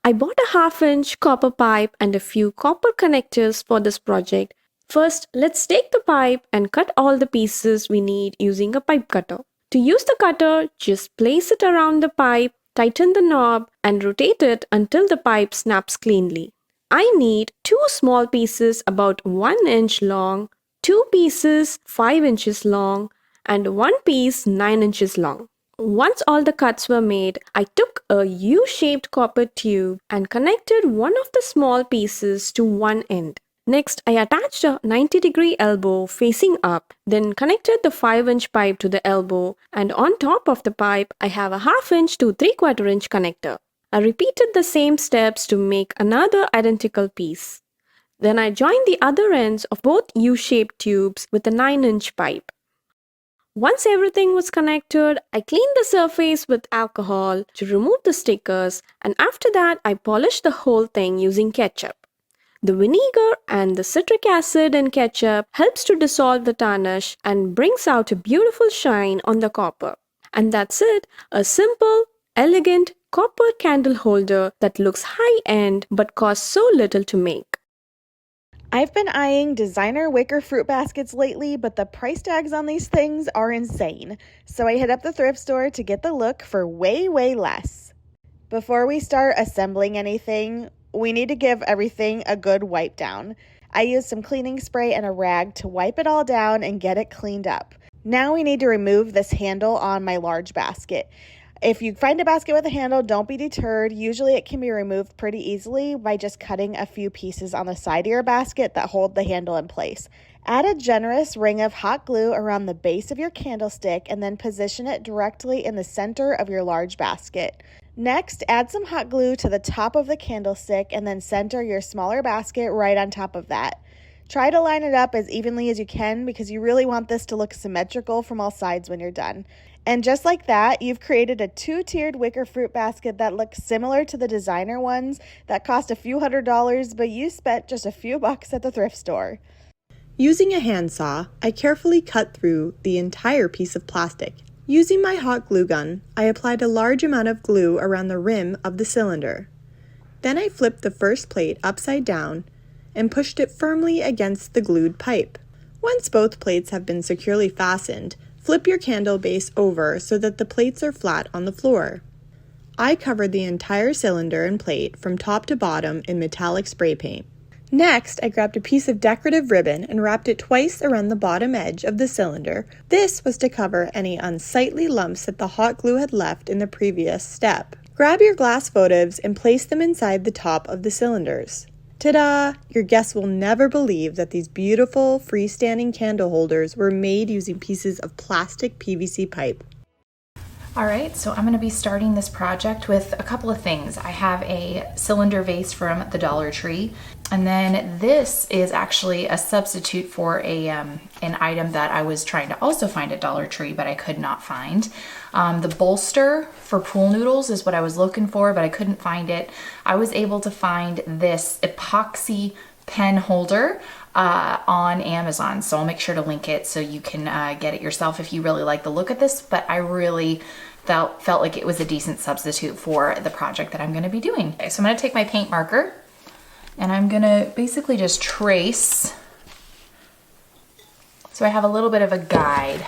I bought a 1/2-inch copper pipe and a few copper connectors for this project. First, let's take the pipe and cut all the pieces we need using a pipe cutter. To use the cutter, just place it around the pipe, tighten the knob, and rotate it until the pipe snaps cleanly. I need 2 small pieces about 1 inch long, 2 pieces 5 inches long, and 1 piece 9 inches long. Once all the cuts were made, I took a U-shaped copper tube and connected one of the small pieces to one end. Next, I attached a 90-degree elbow facing up, then connected the 5-inch pipe to the elbow, and on top of the pipe, I have a 1/2-inch to 3/4-inch connector. I repeated the same steps to make another identical piece. Then I joined the other ends of both U-shaped tubes with a 9-inch pipe. Once everything was connected, I cleaned the surface with alcohol to remove the stickers, and after that I polished the whole thing using ketchup. The vinegar and the citric acid in ketchup helps to dissolve the tarnish and brings out a beautiful shine on the copper. And that's it, a simple, elegant copper candle holder that looks high-end but costs so little to make. I've been eyeing designer wicker fruit baskets lately, but the price tags on these things are insane. So I hit up the thrift store to get the look for way less. Before we start assembling anything, we need to give everything a good wipe down. I used some cleaning spray and a rag to wipe it all down and get it cleaned up. Now we need to remove this handle on my large basket. If you find a basket with a handle, don't be deterred. Usually it can be removed pretty easily by just cutting a few pieces on the side of your basket that hold the handle in place. Add a generous ring of hot glue around the base of your candlestick and then position it directly in the center of your large basket. Next, add some hot glue to the top of the candlestick and then center your smaller basket right on top of that. Try to line it up as evenly as you can because you really want this to look symmetrical from all sides when you're done. And just like that, you've created a 2-tiered wicker fruit basket that looks similar to the designer ones that cost a few $100s, but you spent just a few bucks at the thrift store. Using a handsaw, I carefully cut through the entire piece of plastic. Using my hot glue gun, I applied a large amount of glue around the rim of the cylinder. Then I flipped the first plate upside down and pushed it firmly against the glued pipe. Once both plates have been securely fastened, flip your candle base over so that the plates are flat on the floor. I covered the entire cylinder and plate from top to bottom in metallic spray paint. Next, I grabbed a piece of decorative ribbon and wrapped it twice around the bottom edge of the cylinder. This was to cover any unsightly lumps that the hot glue had left in the previous step. Grab your glass votives and place them inside the top of the cylinders. Ta-da! Your guests will never believe that these beautiful freestanding candle holders were made using pieces of plastic PVC pipe. All right, so I'm going to be starting this project with a couple of things. I have a cylinder vase from the Dollar Tree, and then this is actually a substitute for an item that I was trying to also find at Dollar Tree, but I could not find. The bolster for pool noodles is what I was looking for, but I couldn't find it. I was able to find this epoxy pen holder on Amazon, so I'll make sure to link it so you can get it yourself if you really like the look of this, but I really felt like it was a decent substitute for the project that I'm going to be doing. Okay, so I'm going to take my paint marker and I'm going to basically just trace so I have a little bit of a guide.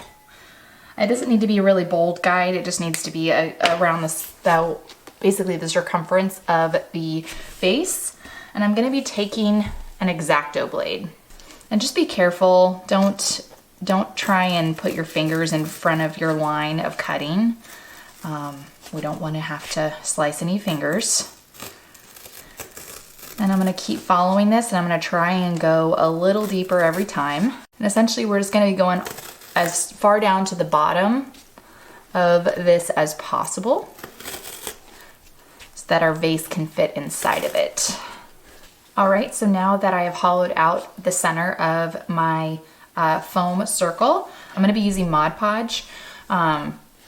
It doesn't need to be a really bold guide, it just needs to be around basically the circumference of the base. And I'm going to be taking an X-Acto blade. And just be careful, don't try and put your fingers in front of your line of cutting. We don't want to have to slice any fingers. And I'm going to keep following this, and I'm going to try and go a little deeper every time. And essentially we're just going to be going as far down to the bottom of this as possible so that our vase can fit inside of it. All right, so now that I have hollowed out the center of my foam circle, I'm going to be using Mod Podge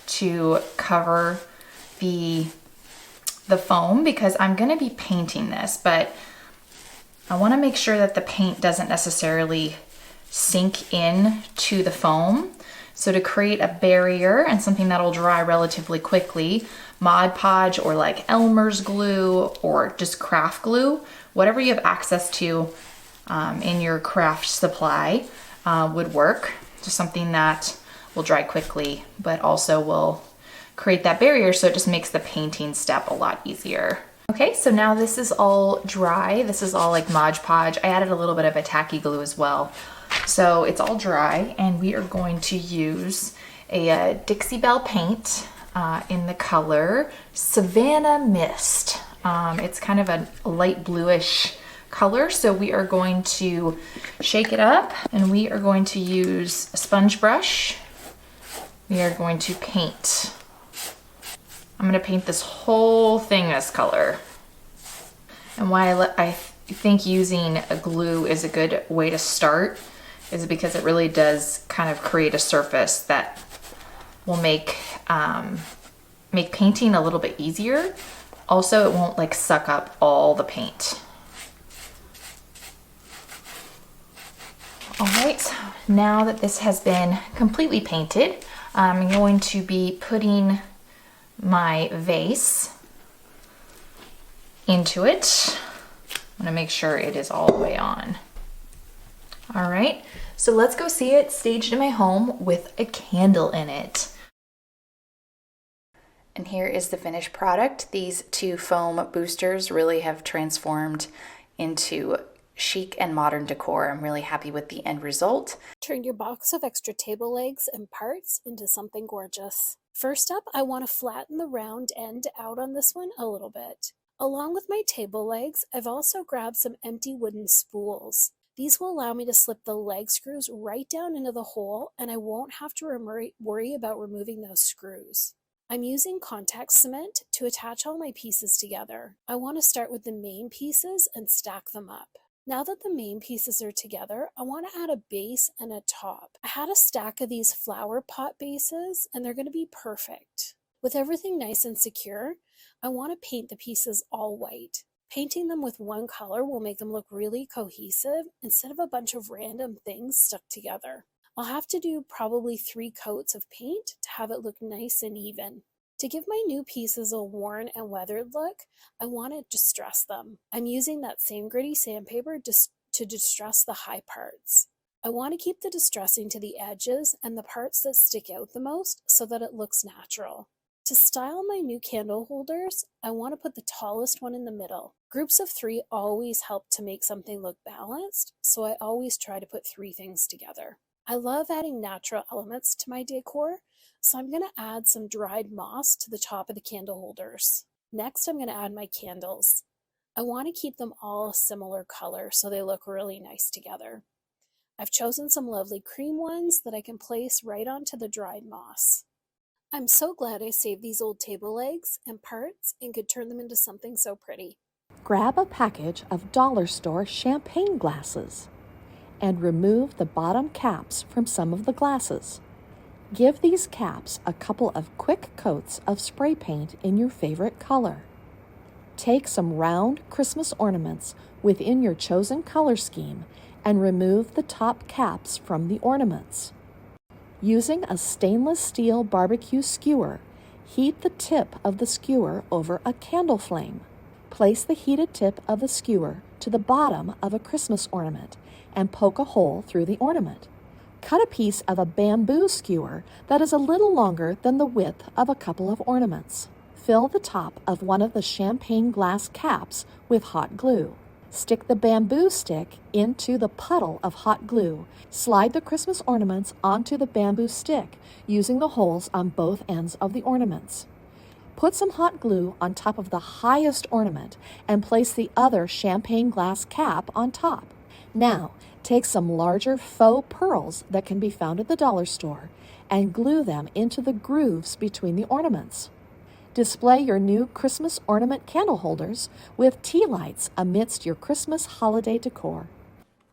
to cover the foam because I'm going to be painting this, but I want to make sure that the paint doesn't necessarily sink in to the foam. So to create a barrier and something that'll dry relatively quickly, Mod Podge or like Elmer's glue or just craft glue, whatever you have access to in your craft supply would work. Just something that will dry quickly, but also will create that barrier, so it just makes the painting step a lot easier. Okay, so now this is all dry. This is all like Mod Podge. I added a little bit of a tacky glue as well. So it's all dry, and we are going to use a Dixie Belle paint in the color Savannah Mist. It's kind of a light bluish color, so we are going to shake it up, and we are going to use a sponge brush. We are going to paint. I'm going to paint this whole thing this color. And why I think using a glue is a good way to start is because it really does kind of create a surface that will make painting a little bit easier. Also, it won't like suck up all the paint. All right, now that this has been completely painted, I'm going to be putting my vase into it. I'm gonna make sure it is all the way on. All right, so let's go see it staged in my home with a candle in it. And here is the finished product. These two foam boosters really have transformed into chic and modern decor. I'm really happy with the end result. Turn your box of extra table legs and parts into something gorgeous. First up, I want to flatten the round end out on this one a little bit. Along with my table legs, I've also grabbed some empty wooden spools. These will allow me to slip the leg screws right down into the hole, and I won't have to worry about removing those screws. I'm using contact cement to attach all my pieces together. I want to start with the main pieces and stack them up. Now that the main pieces are together, I want to add a base and a top. I had a stack of these flower pot bases, and they're going to be perfect. With everything nice and secure, I want to paint the pieces all white. Painting them with one color will make them look really cohesive instead of a bunch of random things stuck together. I'll have to do probably 3 coats of paint to have it look nice and even. To give my new pieces a worn and weathered look, I want to distress them. I'm using that same gritty sandpaper to distress the high parts. I want to keep the distressing to the edges and the parts that stick out the most so that it looks natural. To style my new candle holders, I want to put the tallest one in the middle. Groups of 3 always help to make something look balanced, so I always try to put 3 things together. I love adding natural elements to my decor, so I'm going to add some dried moss to the top of the candle holders. Next, I'm going to add my candles. I want to keep them all a similar color so they look really nice together. I've chosen some lovely cream ones that I can place right onto the dried moss. I'm so glad I saved these old table legs and parts and could turn them into something so pretty. Grab a package of dollar store champagne glasses and remove the bottom caps from some of the glasses. Give these caps a couple of quick coats of spray paint in your favorite color. Take some round Christmas ornaments within your chosen color scheme and remove the top caps from the ornaments. Using a stainless steel barbecue skewer, heat the tip of the skewer over a candle flame. Place the heated tip of the skewer to the bottom of a Christmas ornament and poke a hole through the ornament. Cut a piece of a bamboo skewer that is a little longer than the width of a couple of ornaments. Fill the top of one of the champagne glass caps with hot glue. Stick the bamboo stick into the puddle of hot glue. Slide the Christmas ornaments onto the bamboo stick using the holes on both ends of the ornaments. Put some hot glue on top of the highest ornament and place the other champagne glass cap on top. Now, take some larger faux pearls that can be found at the dollar store and glue them into the grooves between the ornaments. Display your new Christmas ornament candle holders with tea lights amidst your Christmas holiday decor.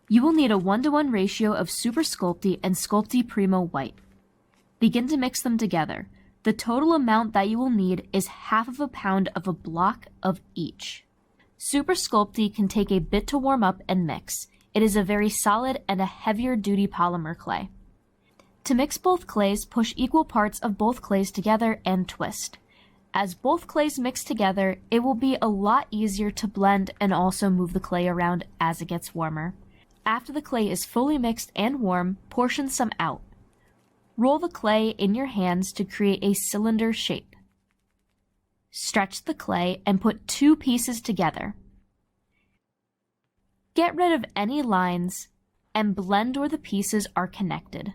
You will need a 1-to-1 ratio of Super Sculpey and Sculpey Primo White. Begin to mix them together. The total amount that you will need is half of a pound of a block of each. Super Sculpey can take a bit to warm up and mix. It is a very solid and a heavier duty polymer clay. To mix both clays, push equal parts of both clays together and twist. As both clays mix together, it will be a lot easier to blend and also move the clay around as it gets warmer. After the clay is fully mixed and warm, portion some out. Roll the clay in your hands to create a cylinder shape. Stretch the clay and put two pieces together. Get rid of any lines and blend where the pieces are connected.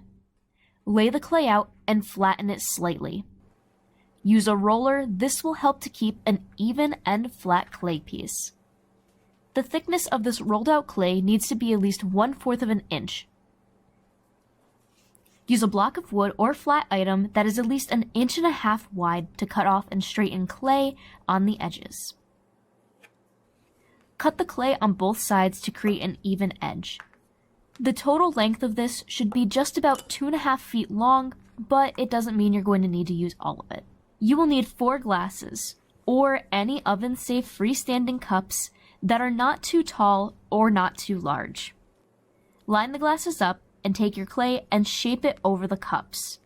Lay the clay out and flatten it slightly. Use a roller. This will help to keep an even and flat clay piece. The thickness of this rolled out clay needs to be at least 1/4 of an inch. Use a block of wood or flat item that is at least 1.5 inches wide to cut off and straighten clay on the edges. Cut the clay on both sides to create an even edge. The total length of this should be just about 2.5 feet long, but it doesn't mean you're going to need to use all of it. You will need 4 glasses, or any oven-safe freestanding cups that are not too tall or not too large. Line the glasses up and take your clay and shape it over the cups.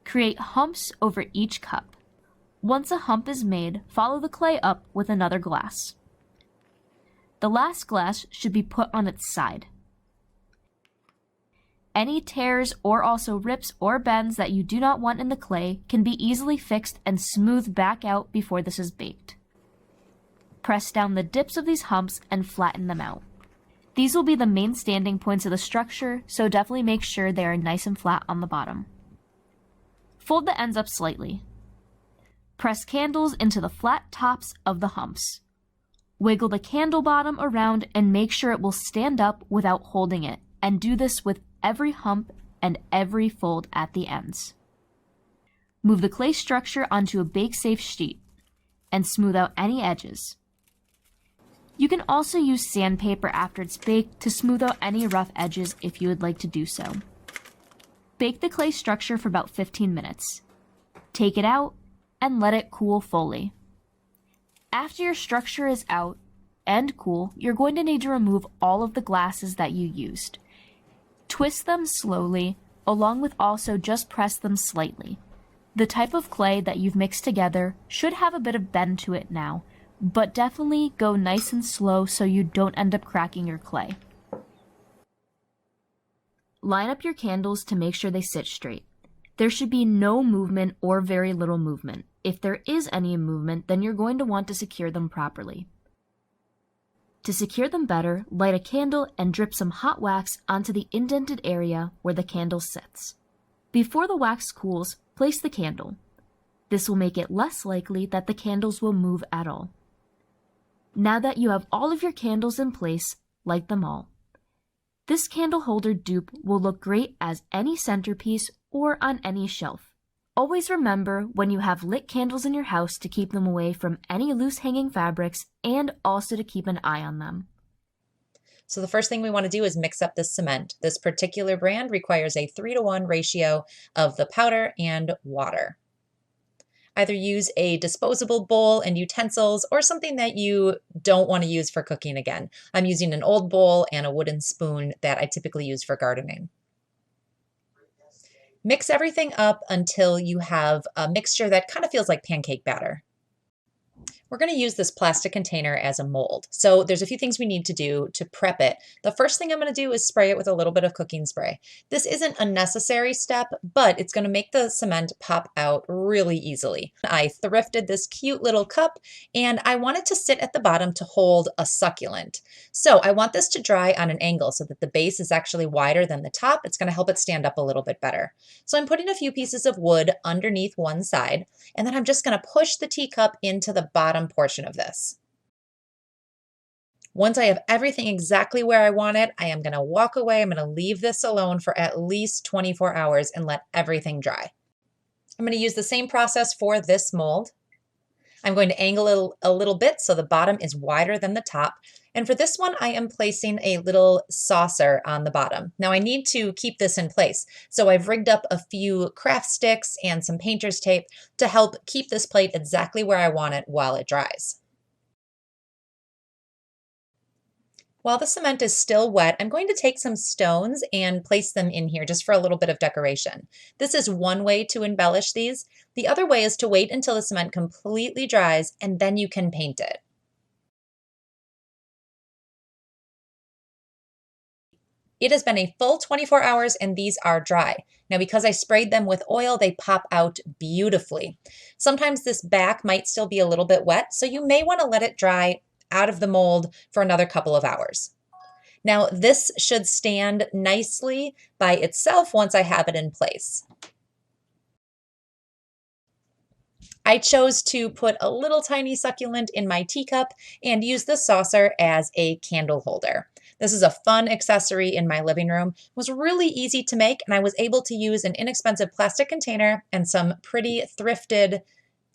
Create humps over each cup. Once a hump is made, follow the clay up with another glass. The last glass should be put on its side. Any tears or also rips or bends that you do not want in the clay can be easily fixed and smoothed back out before this is baked. Press down the dips of these humps and flatten them out. These will be the main standing points of the structure, so definitely make sure they are nice and flat on the bottom. Fold the ends up slightly. Press candles into the flat tops of the humps. Wiggle the candle bottom around and make sure it will stand up without holding it, and do this with every hump and every fold at the ends. Move the clay structure onto a bake-safe sheet and smooth out any edges. You can also use sandpaper after it's baked to smooth out any rough edges if you would like to do so. Bake the clay structure for about 15 minutes. Take it out and let it cool fully. After your structure is out and cool, you're going to need to remove all of the glasses that you used. Twist them slowly, along with also just press them slightly. The type of clay that you've mixed together should have a bit of bend to it now, but definitely go nice and slow so you don't end up cracking your clay. Line up your candles to make sure they sit straight. There should be no movement or very little movement. If there is any movement, then you're going to want to secure them properly. To secure them better, light a candle and drip some hot wax onto the indented area where the candle sits. Before the wax cools, place the candle. This will make it less likely that the candles will move at all. Now that you have all of your candles in place, light them all. This candle holder dupe will look great as any centerpiece or on any shelf. Always remember when you have lit candles in your house to keep them away from any loose hanging fabrics and also to keep an eye on them. So the first thing we want to do is mix up this cement. This particular brand requires a 3-to-1 ratio of the powder and water. Either use a disposable bowl and utensils or something that you don't want to use for cooking again. I'm using an old bowl and a wooden spoon that I typically use for gardening. Mix everything up until you have a mixture that kind of feels like pancake batter. We're going to use this plastic container as a mold. So there's a few things we need to do to prep it. The first thing I'm going to do is spray it with a little bit of cooking spray. This isn't a necessary step, but it's going to make the cement pop out really easily. I thrifted this cute little cup and I want it to sit at the bottom to hold a succulent. So I want this to dry on an angle so that the base is actually wider than the top. It's going to help it stand up a little bit better. So I'm putting a few pieces of wood underneath one side, and then I'm just going to push the teacup into the bottom portion of this. Once I have everything exactly where I want it, I am going to walk away. I'm going to leave this alone for at least 24 hours and let everything dry. I'm going to use the same process for this mold. I'm going to angle it a little bit so the bottom is wider than the top. And for this one, I am placing a little saucer on the bottom. Now I need to keep this in place. So I've rigged up a few craft sticks and some painter's tape to help keep this plate exactly where I want it while it dries. While the cement is still wet, I'm going to take some stones and place them in here just for a little bit of decoration. This is one way to embellish these. The other way is to wait until the cement completely dries and then you can paint it. It has been a full 24 hours and these are dry. Now, because I sprayed them with oil, they pop out beautifully. Sometimes this back might still be a little bit wet, so you may want to let it dry out of the mold for another couple of hours. Now, this should stand nicely by itself once I have it in place. I chose to put a little tiny succulent in my teacup and use the saucer as a candle holder. This is a fun accessory in my living room. It was really easy to make, and I was able to use an inexpensive plastic container and some pretty thrifted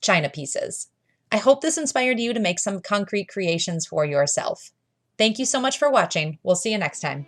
china pieces. I hope this inspired you to make some concrete creations for yourself. Thank you so much for watching. We'll see you next time.